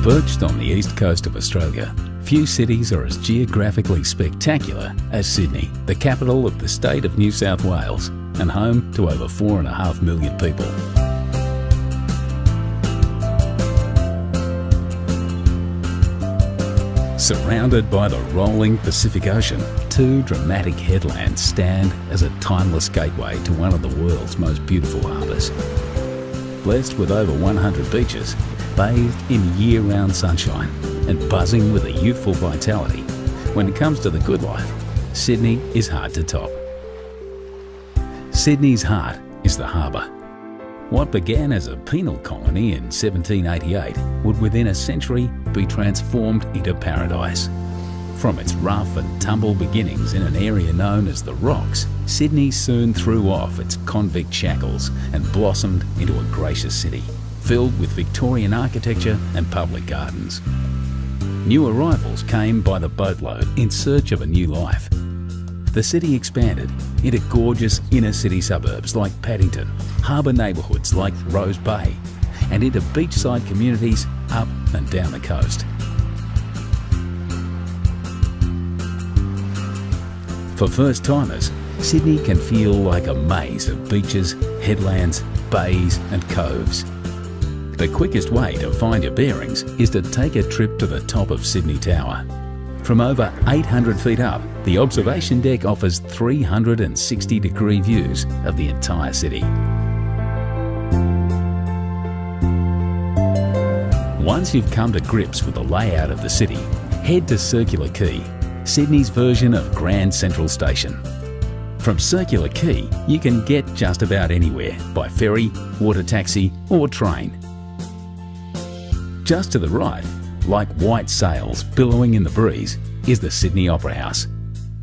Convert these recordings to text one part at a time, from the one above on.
Perched on the east coast of Australia, few cities are as geographically spectacular as Sydney, the capital of the state of New South Wales and home to over 4.5 million people. Surrounded by the rolling Pacific Ocean, two dramatic headlands stand as a timeless gateway to one of the world's most beautiful harbours. Blessed with over 100 beaches, bathed in year-round sunshine and buzzing with a youthful vitality, when it comes to the good life, Sydney is hard to top. Sydney's heart is the harbour. What began as a penal colony in 1788 would within a century be transformed into paradise. From its rough and tumble beginnings in an area known as the Rocks, Sydney soon threw off its convict shackles and blossomed into a gracious city, filled with Victorian architecture and public gardens. New arrivals came by the boatload in search of a new life. The city expanded into gorgeous inner city suburbs like Paddington, harbour neighbourhoods like Rose Bay, and into beachside communities up and down the coast. For first-timers, Sydney can feel like a maze of beaches, headlands, bays and coves. The quickest way to find your bearings is to take a trip to the top of Sydney Tower. From over 800 feet up, the observation deck offers 360-degree views of the entire city. Once you've come to grips with the layout of the city, head to Circular Quay, Sydney's version of Grand Central Station. From Circular Quay, you can get just about anywhere by ferry, water taxi or train. Just to the right, like white sails billowing in the breeze, is the Sydney Opera House.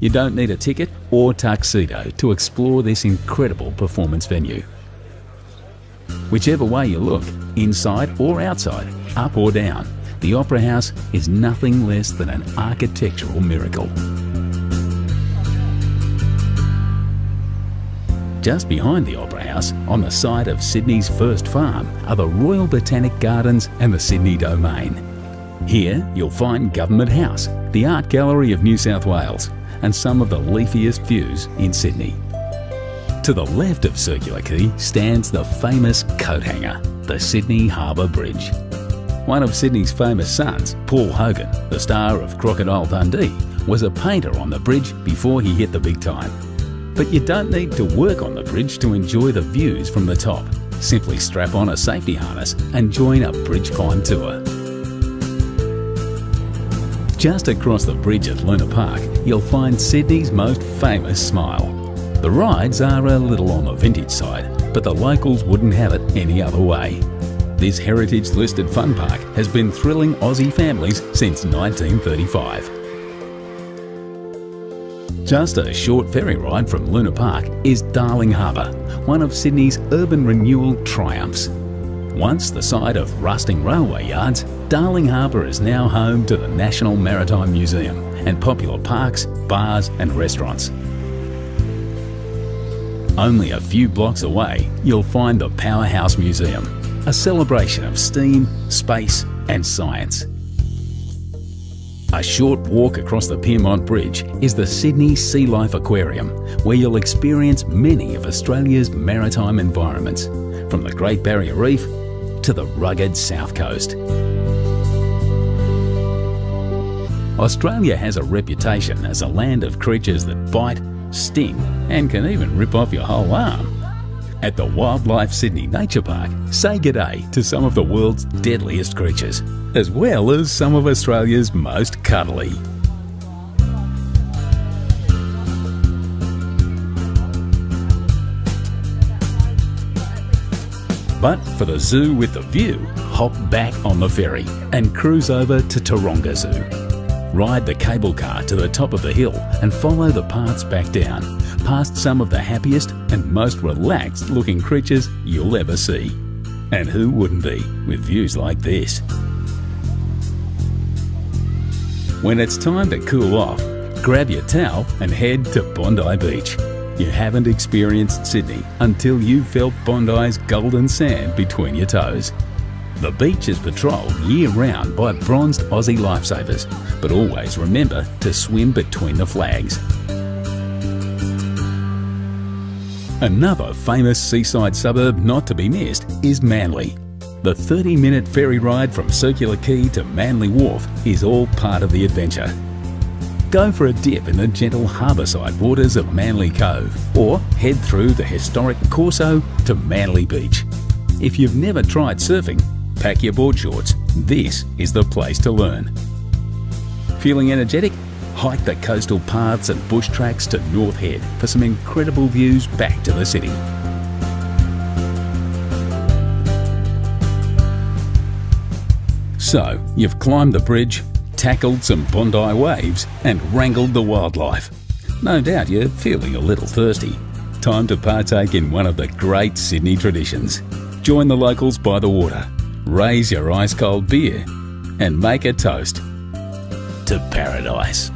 You don't need a ticket or tuxedo to explore this incredible performance venue. Whichever way you look, inside or outside, up or down, the Opera House is nothing less than an architectural miracle. Just behind the Opera House, on the site of Sydney's first farm, are the Royal Botanic Gardens and the Sydney Domain. Here you'll find Government House, the Art Gallery of New South Wales, and some of the leafiest views in Sydney. To the left of Circular Quay stands the famous coat hanger, the Sydney Harbour Bridge. One of Sydney's famous sons, Paul Hogan, the star of Crocodile Dundee, was a painter on the bridge before he hit the big time. But you don't need to work on the bridge to enjoy the views from the top. Simply strap on a safety harness and join a bridge climb tour. Just across the bridge at Luna Park, you'll find Sydney's most famous smile. The rides are a little on the vintage side, but the locals wouldn't have it any other way. This heritage-listed fun park has been thrilling Aussie families since 1935. Just a short ferry ride from Luna Park is Darling Harbour, one of Sydney's urban renewal triumphs. Once the site of rusting railway yards, Darling Harbour is now home to the National Maritime Museum and popular parks, bars and restaurants. Only a few blocks away, you'll find the Powerhouse Museum, a celebration of steam, space and science. A short walk across the Pyrmont Bridge is the Sydney Sea Life Aquarium, where you'll experience many of Australia's maritime environments, from the Great Barrier Reef to the rugged South Coast. Australia has a reputation as a land of creatures that bite, sting and can even rip off your whole arm. At the Wildlife Sydney Nature Park, say g'day to some of the world's deadliest creatures, as well as some of Australia's most cuddly. But for the zoo with the view, hop back on the ferry and cruise over to Taronga Zoo. Ride the cable car to the top of the hill and follow the paths back down, past some of the happiest and most relaxed looking creatures you'll ever see. And who wouldn't be with views like this? When it's time to cool off, grab your towel and head to Bondi Beach. You haven't experienced Sydney until you've felt Bondi's golden sand between your toes. The beach is patrolled year-round by bronzed Aussie lifesavers, but always remember to swim between the flags. Another famous seaside suburb not to be missed is Manly. The 30-minute ferry ride from Circular Quay to Manly Wharf is all part of the adventure. Go for a dip in the gentle harbourside waters of Manly Cove, or head through the historic Corso to Manly Beach. If you've never tried surfing, pack your board shorts. This is the place to learn. Feeling energetic? Hike the coastal paths and bush tracks to North Head for some incredible views back to the city. So, you've climbed the bridge, tackled some Bondi waves and wrangled the wildlife. No doubt you're feeling a little thirsty. Time to partake in one of the great Sydney traditions. Join the locals by the water, raise your ice-cold beer and make a toast to paradise.